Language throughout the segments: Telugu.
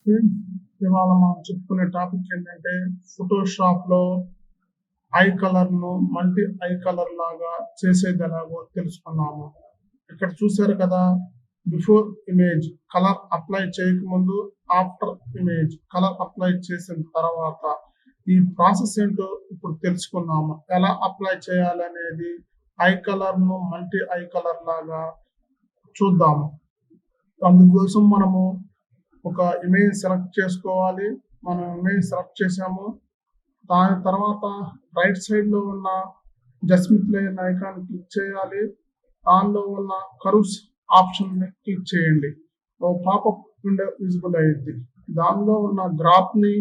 ఫ్రెండ్స్, ఇవాళ మనం చెప్పుకునే టాపిక్ ఏంటంటే ఫోటోషాప్లో ఐ కలర్ను మల్టీ ఐ కలర్ లాగా చేసేది ఎలాగో తెలుసుకున్నాము. ఇక్కడ చూశారు కదా, బిఫోర్ ఇమేజ్ కలర్ అప్లై చేయకముందు, ఆఫ్టర్ ఇమేజ్ కలర్ అప్లై చేసిన తర్వాత ఈ ప్రాసెస్ ఏంటో ఇప్పుడు తెలుసుకుందాము. ఎలా అప్లై చేయాలనేది ఐ కలర్ను మల్టీ ఐ కలర్ లాగా చూద్దాము. అందుకోసం మనము ఒక ఇమేజ్ సెలెక్ట్ చేసుకోవాలి. మనం ఇమేజ్ సెలెక్ట్ చేసాము. దాని తర్వాత రైట్ సైడ్లో ఉన్న జస్మిత్ లేయర్ ఐకాన్ క్లిక్ చేయాలి. దానిలో ఉన్న కర్వ్స్ ఆప్షన్ని క్లిక్ చేయండి. ఓ పాపప్ విండో విజిబుల్ అయ్యింది. దానిలో ఉన్న గ్రాఫ్ని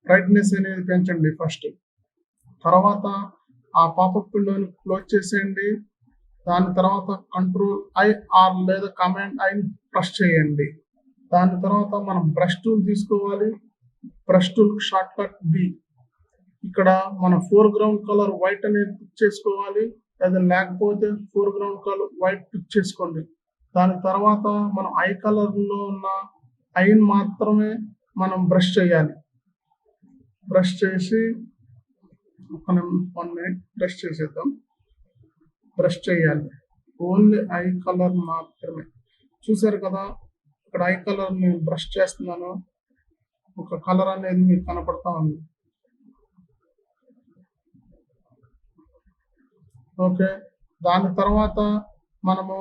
బ్రైట్నెస్ అనేది పెంచండి ఫస్ట్. తర్వాత ఆ పాపప్ విండోని క్లోజ్ చేసేయండి. దాని తర్వాత కంట్రోల్ ఐ ఆర్ లేదా కమాండ్ ఐ ప్రెస్ చేయండి. దాని తర్వాత మనం బ్రష్ టూల్ తీసుకోవాలి. Brush tool shortcut B. ఇక్కడ మన ఫోర్గ్రౌండ్ కలర్ వైట్ అనేది పిక్ చేసుకోవాలి. లేదా లేకపోతే ఫోర్గ్రౌండ్ కలర్ వైట్ పిక్ చేసుకోండి. దాని తర్వాత మనం ఐ కలర్లో ఉన్న ఐని మాత్రమే మనం బ్రష్ చేయాలి. బ్రష్ చేసి మనం 1 minute బ్రష్ చేసేద్దాం. బ్రష్ చేయాలి. ఓన్లీ ఐ కలర్ మాత్రమే. చూసారు కదా, ఇక్కడ ఐ కలర్ నేను బ్రష్ చేస్తున్నాను. ఒక కలర్ అనేది మీకు కనపడతా ఉంది. ఓకే, దాని తర్వాత మనము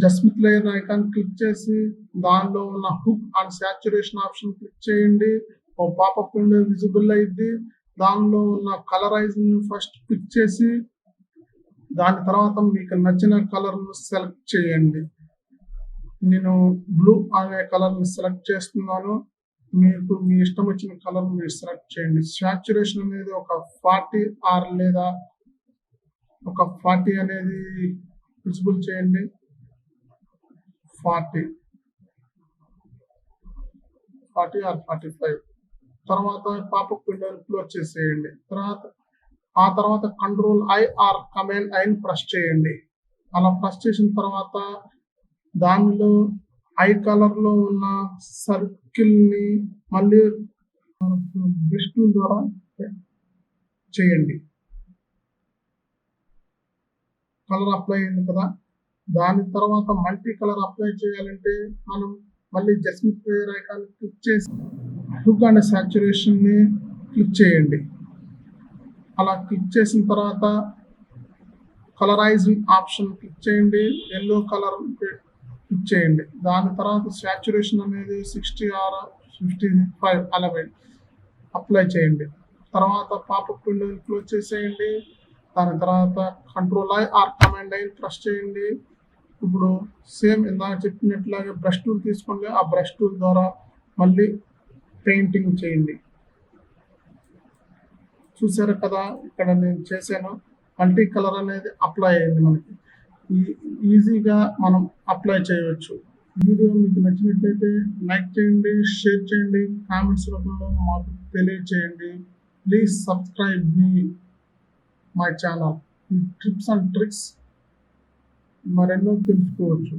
జస్మిత్ లేయర్ ఐకాన్ క్లిక్ చేసి దానిలో ఉన్న hook and saturation option click చేయండి. ఓ పాపప్ విండో విజిబుల్ అయింది. దానిలో ఉన్న కలరైజ్ ఫస్ట్ క్లిక్ చేసి దాని తర్వాత మీకు నచ్చిన కలర్ను సెలెక్ట్ చేయండి. నేను బ్లూ అనే కలర్ని సెలెక్ట్ చేస్తున్నాను. మీకు మీ ఇష్టం వచ్చిన కలర్ మీరు సెలెక్ట్ చేయండి. సాచురేషన్ అనేది ఒక 40 ఆర్ లేదా ఒక 40 అనేది విజిబుల్ చేయండి. 40 ఆర్ 45. తర్వాత పాపప్ విండోని క్లోజ్ చేసేయండి. ఆ తర్వాత కంట్రోల్ ఐ ఆర్ కమాండ్ ఐని ప్రెస్ చేయండి. అలా ప్రెస్ చేసిన తర్వాత దానిలో ఐ కలర్లో ఉన్న సర్కిల్ని మళ్ళీ బ్రష్ టూల్ ద్వారా చేయండి. కలర్ అప్లై అయింది కదా. దాని తర్వాత మల్టీ కలర్ అప్లై చేయాలంటే మనం మళ్ళీ జస్మిత్ లేయర్ ఐకాన్ క్లిక్ చేసి హుక్ అండ్ సాచురేషన్ని క్లిక్ చేయండి. అలా క్లిక్ చేసిన తర్వాత కలరైజింగ్ ఆప్షన్ క్లిక్ చేయండి. ఎల్లో కలర్ క్లిక్ చేయండి. దాని తర్వాత సాచురేషన్ అనేది 60 ఆర్ 55 అలా అప్లై చేయండి. తర్వాత పాపప్ విండోని క్లోజ్ చేసేయండి. దాని తర్వాత control I are command I press చేయండి. ఇప్పుడు సేమ్ ఇందాక చెప్పినట్లాగే బ్రష్ టూల్ తీసుకోండి. ఆ బ్రష్ టూల్ ద్వారా మళ్ళీ పెయింటింగ్ చేయండి. చూసారు కదా, ఇక్కడ నేను చేశాను. మల్టీ కలర్ అనేది అప్లై అయింది. మనకి ఈజీగా మనం అప్లై చేయవచ్చు. వీడియో మీకు నచ్చినట్లయితే లైక్ చేయండి, షేర్ చేయండి, కామెంట్స్ రూపంలో మాకు తెలియచేయండి. Please subscribe my channel. ఈ టిప్స్ అండ్ ట్రిక్స్ మరెన్నో తెలుసుకోవచ్చు.